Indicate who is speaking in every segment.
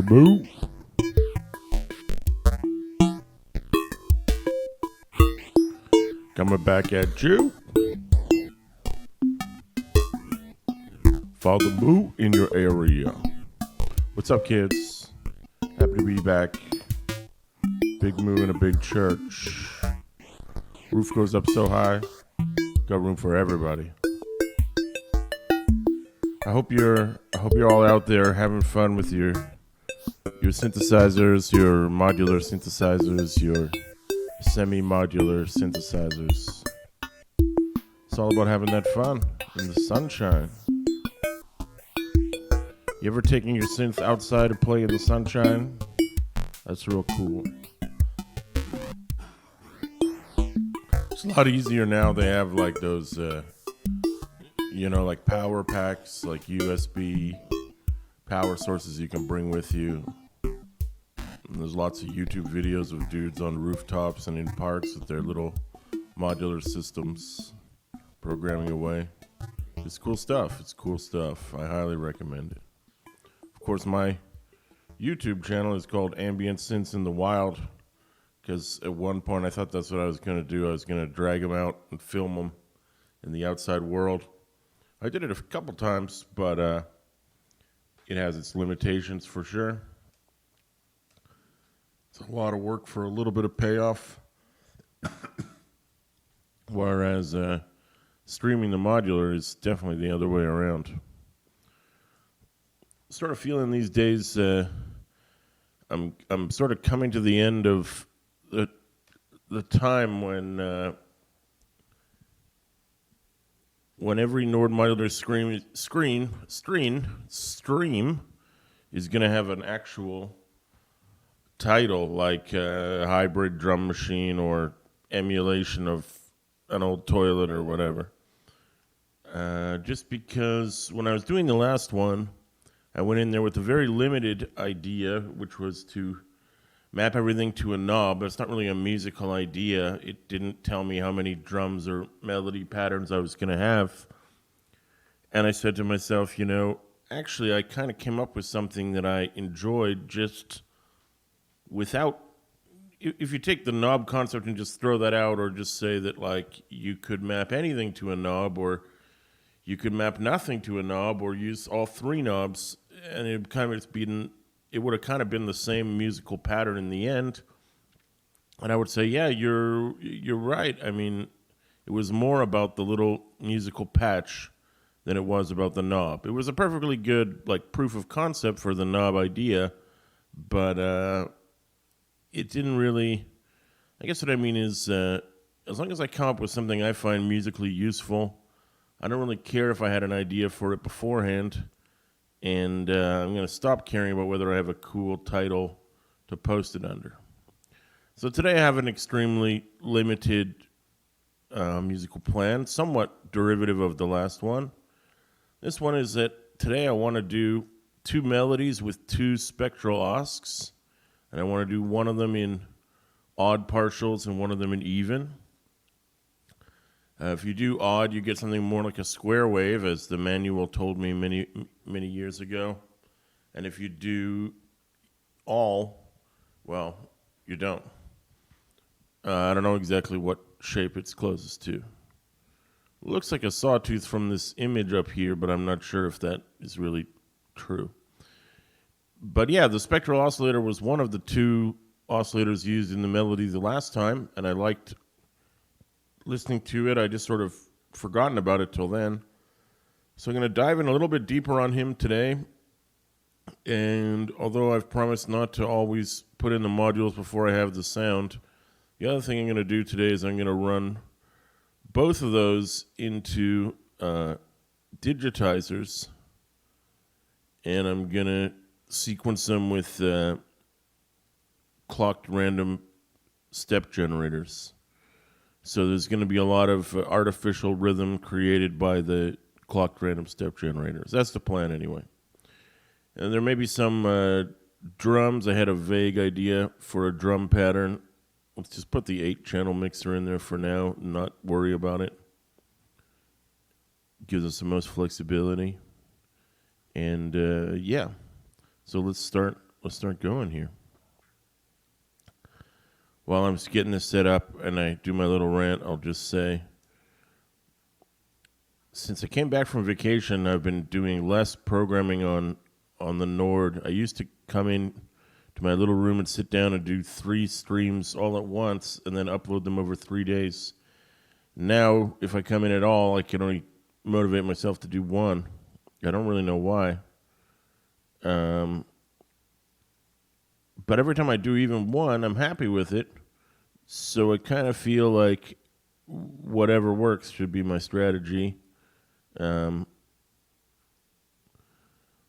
Speaker 1: boo. Coming back at you. Father Boo in your area. What's up, kids? Happy to be back. Big moo in a big church. Roof goes up so high. Got room for everybody. I hope you're all out there having fun with your synthesizers, your modular synthesizers, your semi-modular synthesizers. It's all about having that fun in the sunshine. You ever taking your synth outside to play in the sunshine? That's real cool. It's a lot easier now. They have like those, like power packs, like USB power sources you can bring with you. And there's lots of YouTube videos of dudes on rooftops and in parks with their little modular systems programming away. It's cool stuff. I highly recommend it. Of course, my YouTube channel is called Ambient Synths in the Wild, because at one point I thought that's what I was going to do. I was going to drag them out and film them in the outside world. I did it a couple times, but it has its limitations for sure. It's a lot of work for a little bit of payoff. Whereas streaming the modular is definitely the other way around. Sort of feeling these days I'm sort of coming to the end of the time when every Nord modular stream is going to have an actual title, like a hybrid drum machine or emulation of an old toilet or whatever. Just because when I was doing the last one, I went in there with a very limited idea, which was to map everything to a knob. But it's not really a musical idea. It didn't tell me how many drums or melody patterns I was going to have. And I said to myself, actually I kind of came up with something that I enjoyed just without, if you take the knob concept and just throw that out, or just say that like you could map anything to a knob, or you could map nothing to a knob, or use all three knobs, and it would have kind of been the same musical pattern in the end. And I would say, yeah, you're right. I mean, it was more about the little musical patch than it was about the knob. It was a perfectly good like proof of concept for the knob idea, but it didn't really. I guess what I mean is, as long as I come up with something I find musically useful, I don't really care if I had an idea for it beforehand, and I'm going to stop caring about whether I have a cool title to post it under. So today I have an extremely limited musical plan, somewhat derivative of the last one. This one is that today I want to do two melodies with two spectral oscs, and I want to do one of them in odd partials and one of them in even. If you do odd, you get something more like a square wave, as the manual told me many years ago. And if you do all, well, you don't. I don't know exactly what shape it's closest to. It looks like a sawtooth from this image up here, but I'm not sure if that is really true. But yeah, the spectral oscillator was one of the two oscillators used in the melody the last time, and I liked listening to it. I just sort of forgotten about it till then. So I'm going to dive in a little bit deeper on him today. And although I've promised not to always put in the modules before I have the sound, the other thing I'm going to do today is I'm going to run both of those into digitizers, and I'm going to sequence them with clocked random step generators. So there's going to be a lot of artificial rhythm created by the clocked random step generators. That's the plan anyway. And there may be some drums. I had a vague idea for a drum pattern. Let's just put the 8-channel mixer in there for now and not worry about it. Gives us the most flexibility. And yeah, so let's start let's start going here. While I'm just getting this set up and I do my little rant, I'll just say, since I came back from vacation, I've been doing less programming on the Nord. I used to come in to my little room and sit down and do 3 streams all at once and then upload them over 3 days. Now, if I come in at all, I can only motivate myself to do 1. I don't really know why. But every time I do even 1, I'm happy with it. So I kind of feel like whatever works should be my strategy. Or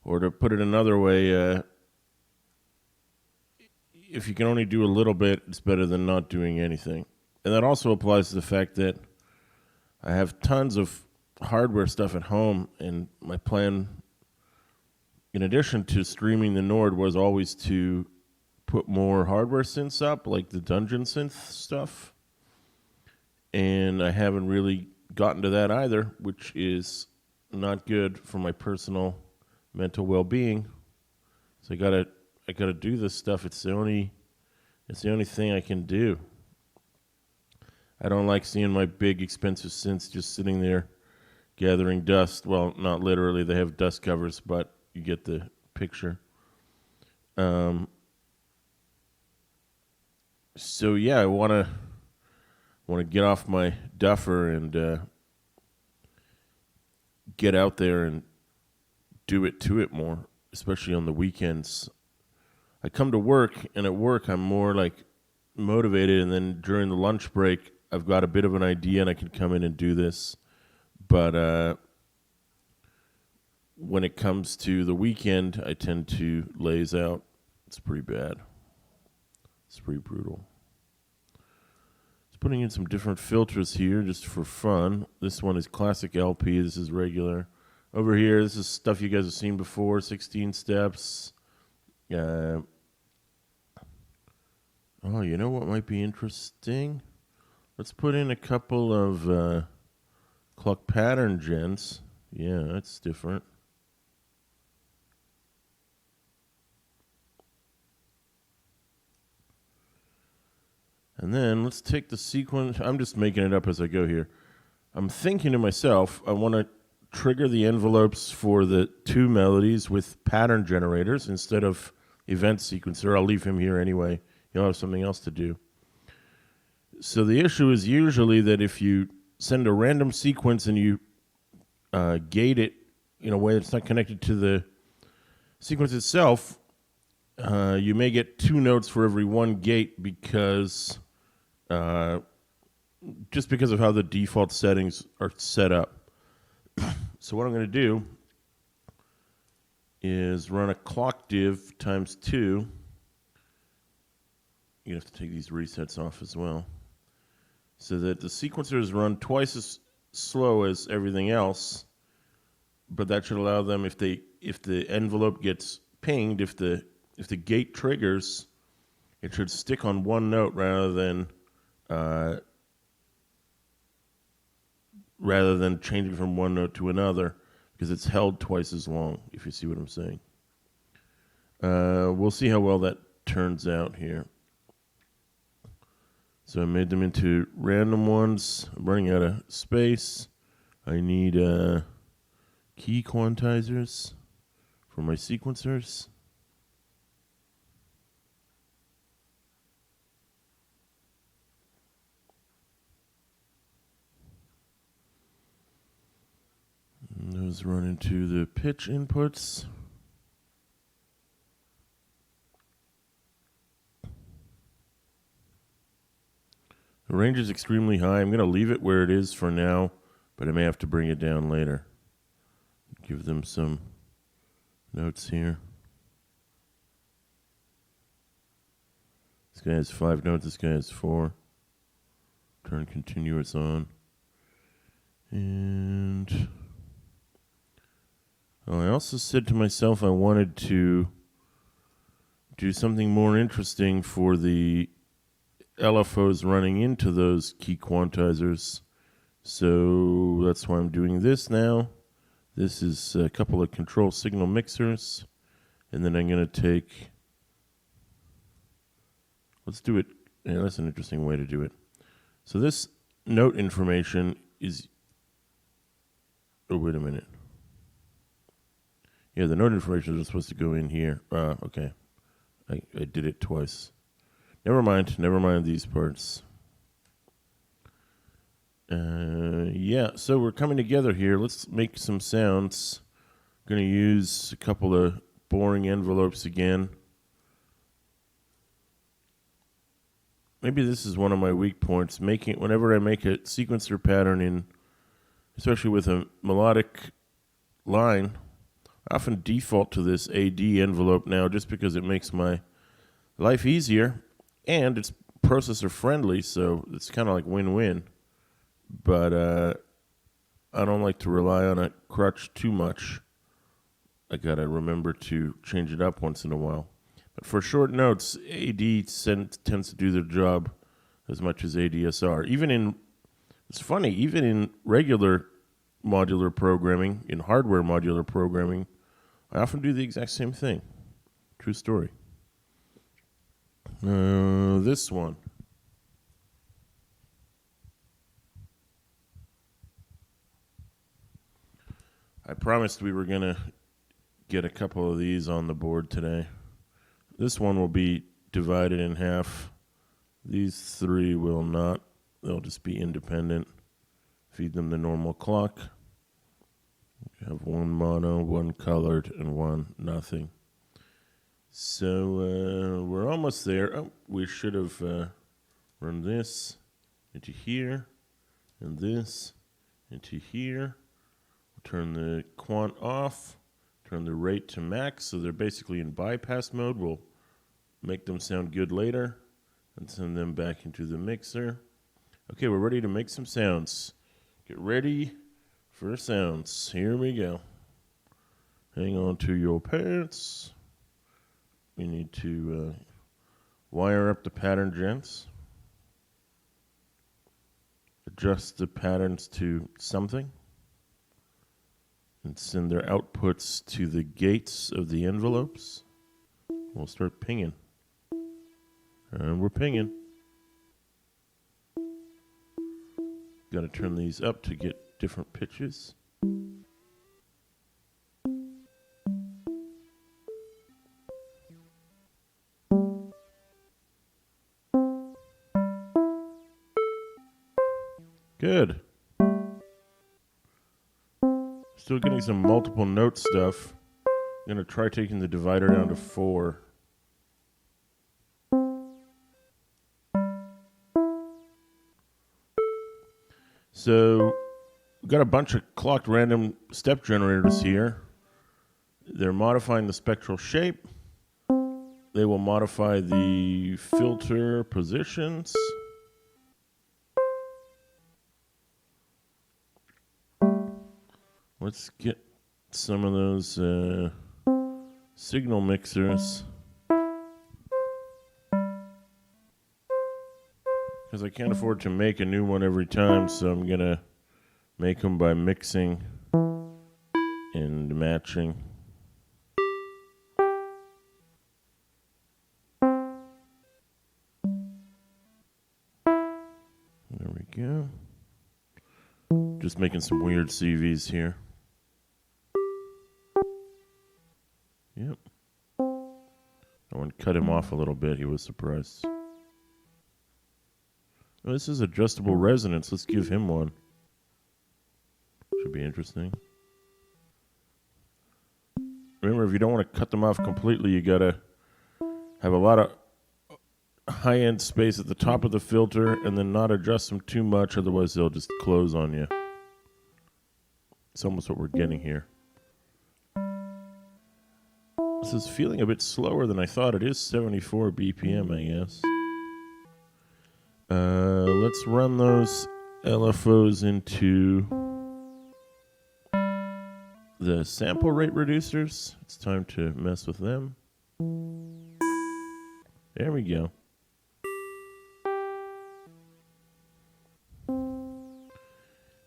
Speaker 1: to put it another way, if you can only do a little bit, it's better than not doing anything. And that also applies to the fact that I have tons of hardware stuff at home, and my plan, in addition to streaming the Nord, was always to put more hardware synths up, like the Dungeon synth stuff. And I haven't really gotten to that either, which is not good for my personal mental well-being. So I gotta do this stuff. It's the only thing I can do. I don't like seeing my big expensive synths just sitting there gathering dust. Well, not literally, they have dust covers, but you get the picture. So yeah, I wanna get off my duffer and get out there and do it to it more, especially on the weekends. I come to work, and at work I'm more like motivated, and then during the lunch break I've got a bit of an idea and I can come in and do this. But when it comes to the weekend, I tend to laze out. It's pretty bad. It's pretty brutal. Just putting in some different filters here just for fun. This one is classic LP. This is regular. Over here, this is stuff you guys have seen before. 16 steps. Oh, you know what might be interesting? Let's put in a couple of clock pattern gens. Yeah, that's different. And then let's take the sequence. I'm just making it up as I go here. I'm thinking to myself, I want to trigger the envelopes for the 2 melodies with pattern generators instead of event sequencer. I'll leave him here anyway. He'll have something else to do. So the issue is usually that if you send a random sequence and you gate it in a way that's not connected to the sequence itself, you may get 2 notes for every 1 gate because just because of how the default settings are set up. So what I'm going to do is run a clock div times 2. You have to take these resets off as well, so that the sequencers run twice as slow as everything else. But that should allow them, if the envelope gets pinged, if the gate triggers, it should stick on 1 note rather than changing from 1 note to another, because it's held twice as long, if you see what I'm saying. We'll see how well that turns out here. So I made them into random ones. I'm running out of space. I need key quantizers for my sequencers. And those run into the pitch inputs. The range is extremely high. I'm going to leave it where it is for now, but I may have to bring it down later. Give them some notes here. This guy has 5 notes. This guy has 4. Turn continuous on. And I also said to myself I wanted to do something more interesting for the LFOs running into those key quantizers. So that's why I'm doing this now. This is a couple of control signal mixers. And then I'm going to take Let's do it. Yeah, that's an interesting way to do it. So this note information is... Oh, wait a minute. Yeah, the note information is supposed to go in here. Okay. I did it twice. Never mind these parts. Yeah, so we're coming together here. Let's make some sounds. Going to use a couple of boring envelopes again. Maybe this is one of my weak points. Whenever I make a sequencer pattern especially with a melodic line, I often default to this AD envelope now just because it makes my life easier and it's processor friendly, so it's kind of like win-win. But I don't like to rely on a crutch too much. I gotta remember to change it up once in a while. But for short notes, AD tends to do their job as much as ADSR. It's funny, even in regular modular programming, in hardware modular programming, I often do the exact same thing. True story. This one. I promised we were going to get a couple of these on the board today. This one will be divided in half. These three will not. They'll just be independent. Feed them the normal clock. We have one mono, one colored, and one nothing. So we're almost there. Oh, we should have run this into here, and this into here. Turn the quant off, turn the rate to max, so they're basically in bypass mode. We'll make them sound good later and send them back into the mixer. Okay, we're ready to make some sounds. Get ready for sounds. Here we go. Hang on to your pants. We need to wire up the pattern gents. Adjust the patterns to something. And send their outputs to the gates of the envelopes. We'll start pinging. And we're pinging. Got to turn these up to get different pitches. Good. Still getting some multiple note stuff. I'm going to try taking the divider down to 4. So we've got a bunch of clocked random step generators here. They're modifying the spectral shape. They will modify the filter positions. Let's get some of those signal mixers. Because I can't afford to make a new one every time, so I'm going to make them by mixing and matching. There we go. Just making some weird CVs here. Yep. I want to cut him off a little bit. He was surprised. Oh, this is adjustable resonance. Let's give him one. Should be interesting. Remember, if you don't want to cut them off completely, you got to have a lot of high-end space at the top of the filter and then not adjust them too much, otherwise they'll just close on you. It's almost what we're getting here. This is feeling a bit slower than I thought. It is 74 BPM, I guess. Let's run those LFOs into the sample rate reducers. It's time to mess with them. There we go.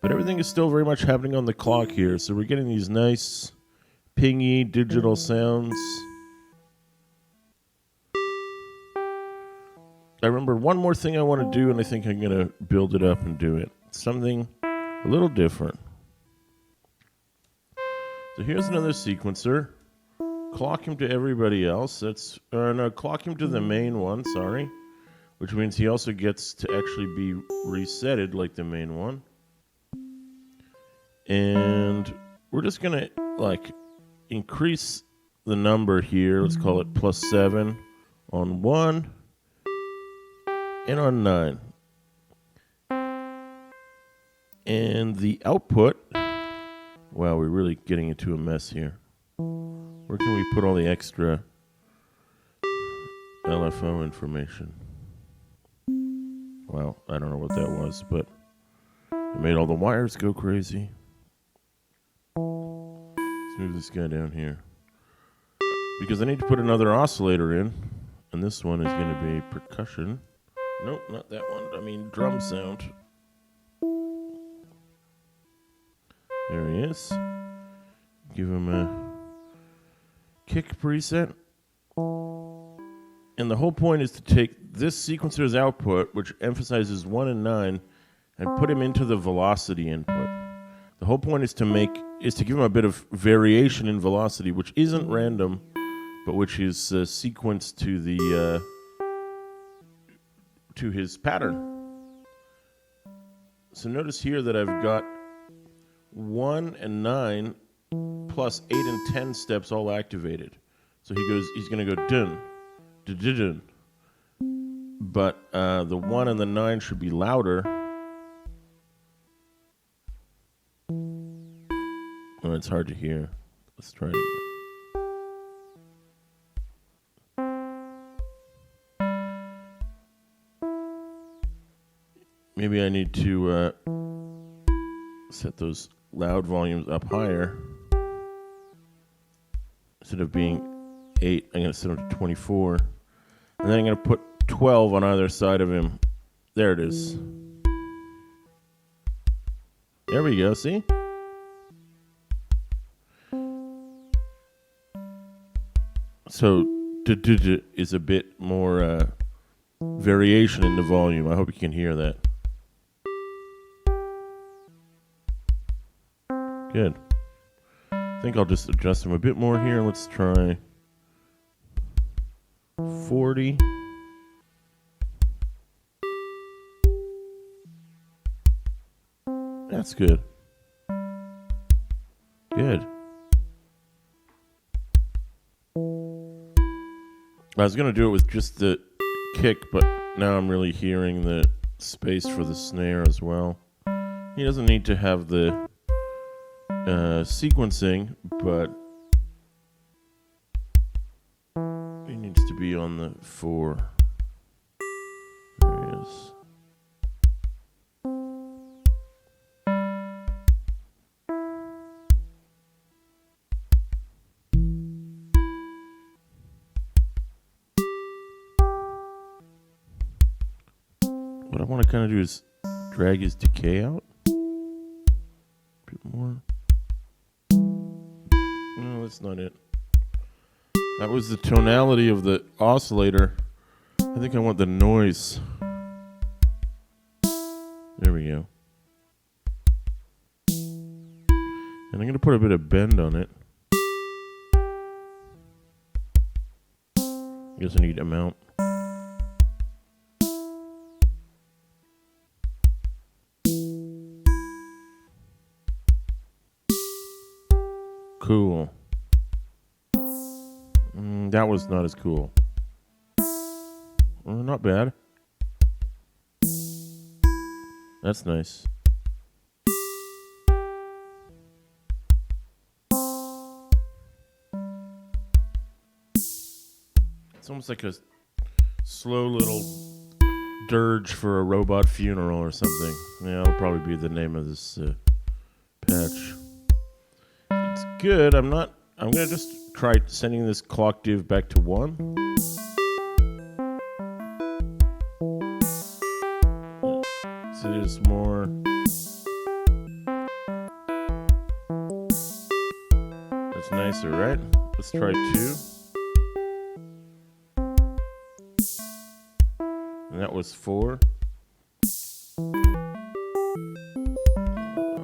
Speaker 1: But everything is still very much happening on the clock here, so we're getting these nice pingy digital sounds. I remember one more thing I want to do, and I think I'm going to build it up and do it. Something a little different. So here's another sequencer. Clock him to everybody else. No, clock him to the main one, sorry. Which means he also gets to actually be resetted like the main one. And we're just going to, like, increase the number here. Let's call it +7 on 1 and on 9. And the output, wow, we're really getting into a mess here. Where can we put all the extra LFO information? Well, I don't know what that was, but it made all the wires go crazy. Let's move this guy down here. Because I need to put another oscillator in, and this one is going to be percussion. Nope, not that one. I mean drum sound. There he is. Give him a kick preset. And the whole point is to take this sequencer's output, which emphasizes 1 and 9, and put him into the velocity input. The whole point is to give him a bit of variation in velocity, which isn't random, but which is sequenced to the to his pattern. So notice here that I've got 1 and 9 plus 8 and 10 steps all activated. So he's going to go dun, dun, dun, dun. But the 1 and the 9 should be louder. Oh, it's hard to hear. Let's try it again. Maybe I need to set those loud volumes up higher. Instead of being 8, I'm going to set them to 24. And then I'm going to put 12 on either side of him. There it is. There we go, see? So, is a bit more variation in the volume. I hope you can hear that. Good. I think I'll just adjust them a bit more here. Let's try 40. That's good. Good. I was going to do it with just the kick, but now I'm really hearing the space for the snare as well. He doesn't need to have the sequencing, but he needs to be on the 4. There he is. What I want to kind of do is drag his decay out a bit more. No, that's not it. That was the tonality of the oscillator. I think I want the noise. There we go. And I'm going to put a bit of bend on it. I guess I need amount. Cool. That was not as cool. Not bad. That's nice. It's almost like a slow little dirge for a robot funeral or something. Yeah, that'll probably be the name of this patch. It's good. I'm gonna just try sending this clock div back to 1. So there's more. That's nicer, right? Let's try 2. And that was 4.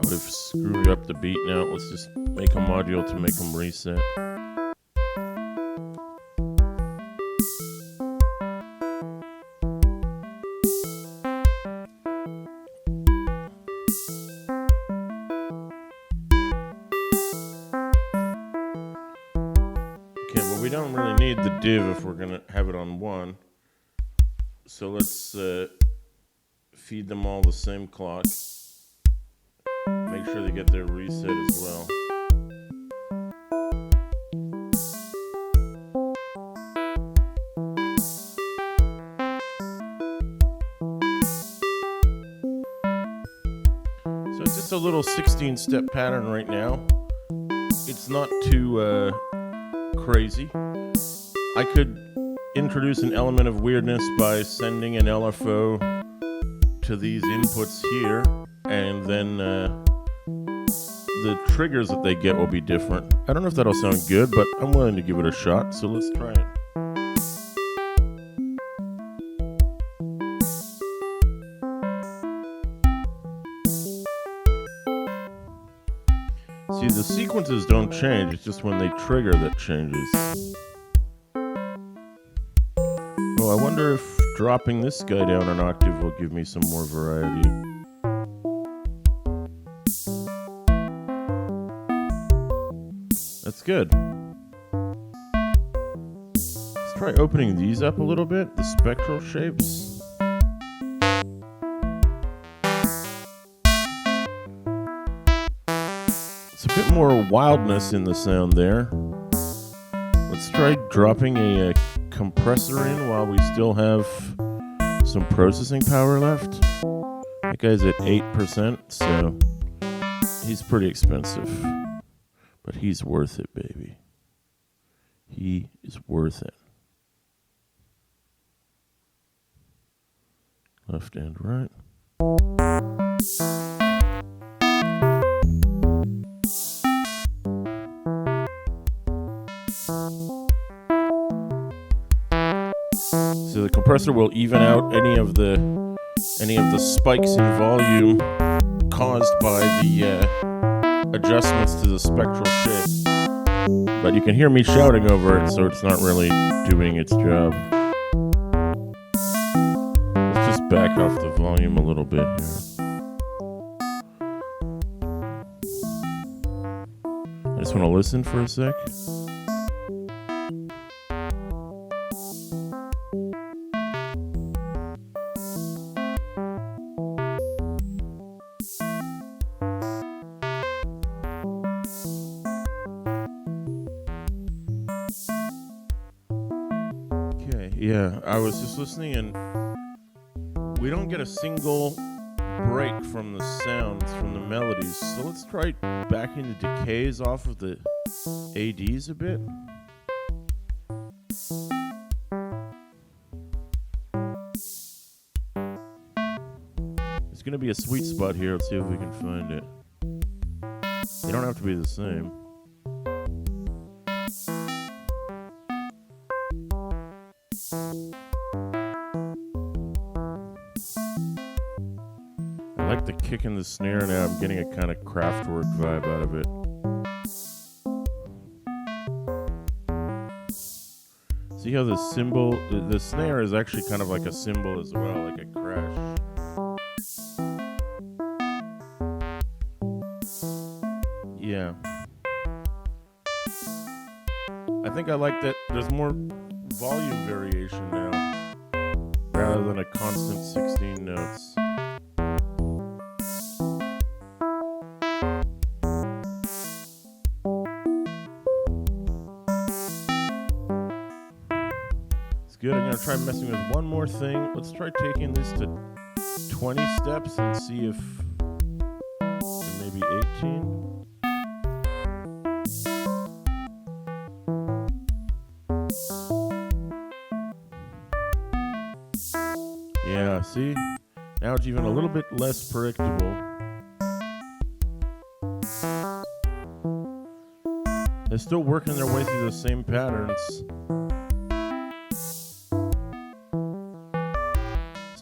Speaker 1: We've screwed up the beat now. Let's just make a module to make them reset. Okay, well, we don't really need the div if we're going to have it on 1. So let's feed them all the same clock. Make sure they get their reset as well. So it's just a little 16-step pattern right now. It's not too crazy. I could introduce an element of weirdness by sending an LFO to these inputs here, and then the triggers that they get will be different. I don't know if that'll sound good, but I'm willing to give it a shot, so let's try it. See, the sequences don't change, it's just when they trigger that changes. Oh, I wonder if dropping this guy down an octave will give me some more variety. That's good. Let's try opening these up a little bit, the spectral shapes. It's a bit more wildness in the sound there. Let's try dropping a compressor in while we still have some processing power left. That guy's at 8%, so he's pretty expensive. But he's worth it, baby. He is worth it. Left and right. So the compressor will even out any of the spikes in volume caused by the adjustments to the spectral shape. But you can hear me shouting over it, so it's not really doing its job. Let's just back off the volume a little bit here. I just want to listen for a sec. Yeah, I was just listening, and we don't get a single break from the sounds, from the melodies. So let's try backing the decays off of the ADs a bit. There's going to be a sweet spot here. Let's see if we can find it. They don't have to be the same. I like the kick in the snare now. I'm getting a kind of Kraftwerk vibe out of it. See how the cymbal, the snare is actually kind of like a cymbal as well, like a crash. Yeah. I think I like that there's more volume variation now, rather than a constant 16 notes. It's good. I'm going to try messing with one more thing. Let's try taking this to 20 steps and see if maybe 18. Yeah, see? Now it's even a little bit less predictable. They're still working their way through the same patterns.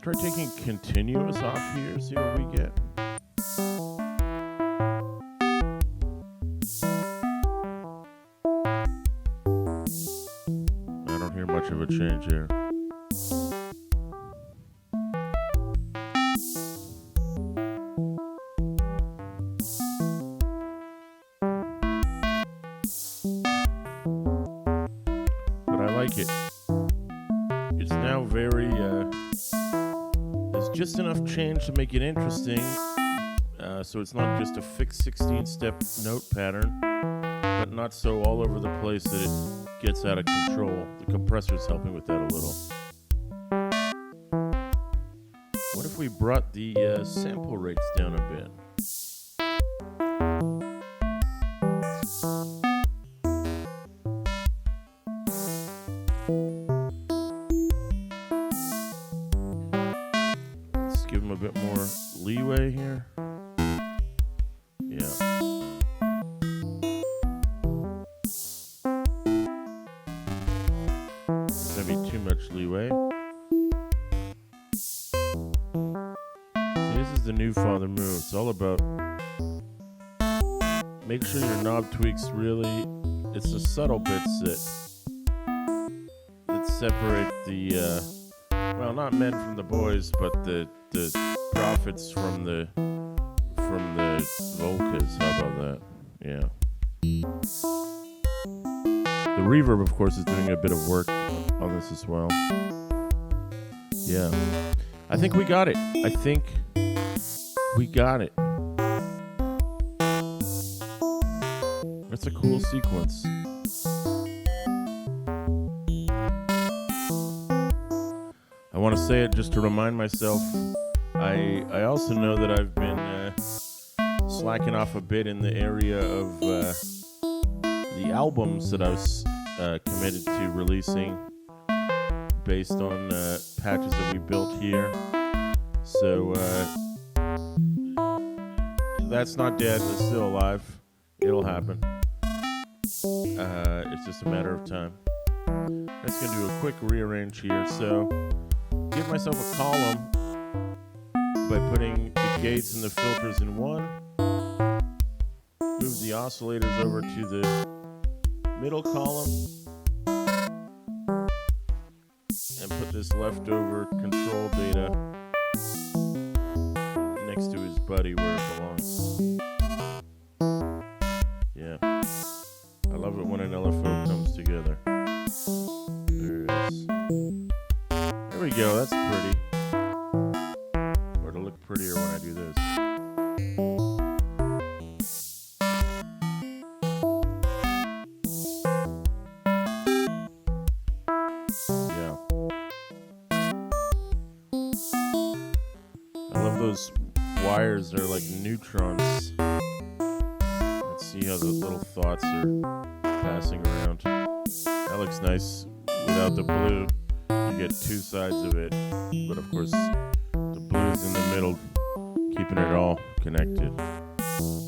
Speaker 1: try taking continuous off here, see what we get. I don't hear much of a change here. But I like it. It's now very, there's just enough change to make it interesting. So it's not just a fixed 16-step note pattern, but not so all over the place that it gets out of control. The compressor's helping with that a little. What if we brought the sample rates down a bit? Let's give them a bit more leeway here. Yeah. There's gonna be too much leeway. See, this is the new Father move. It's all about make sure your knob tweaks really. It's the subtle bits that separate the well, not men from the boys, but the prophets from the Volcas. How about that? Yeah. The reverb, of course, is doing a bit of work on this as well. Yeah. I think we got it. I think we got it. That's a cool sequence. I want to say it just to remind myself. I also know that I've been slacking off a bit in the area of the albums that I was committed to releasing based on patches that we built here. So that's not dead. It's still alive. It'll happen. It's just a matter of time. I'm just going to do a quick rearrange here. So give myself a column by putting the gates and the filters in one. Move the oscillators over to the middle column. And put this leftover control data next to his buddy where it belongs. Yeah. I love it when an LFO comes together. There it is. There we go, that's pretty. Or it'll look prettier when I do this. Yeah. I love those wires, they're like neutrons. Let's see how the little thoughts are passing around. That looks nice without the blue. You get two sides of it, but of course the blue's in the middle, keeping it all connected.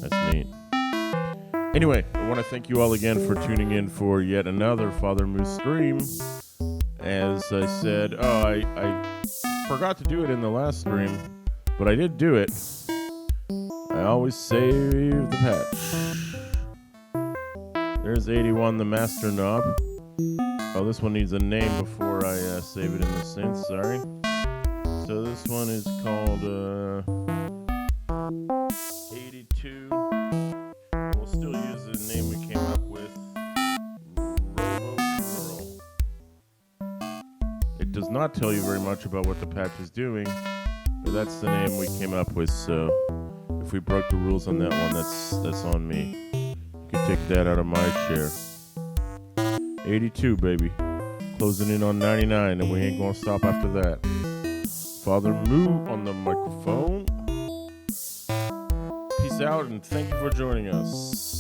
Speaker 1: That's neat. Anyway, I want to thank you all again for tuning in for yet another Father Moose stream. As I said, I forgot to do it in the last stream, but I did do it. I always save the patch. There's 81, the master knob. Oh, this one needs a name before I save it in the synth, sorry. So this one is called 82. We'll still use the name we came up with, Robo. It does not tell you very much about what the patch is doing, but that's the name we came up with, so if we broke the rules on that one, that's on me. You can take that out of my chair. 82, baby. Closing in on 99, and we ain't gonna stop after that. Father Moo on the microphone. Peace out, and thank you for joining us.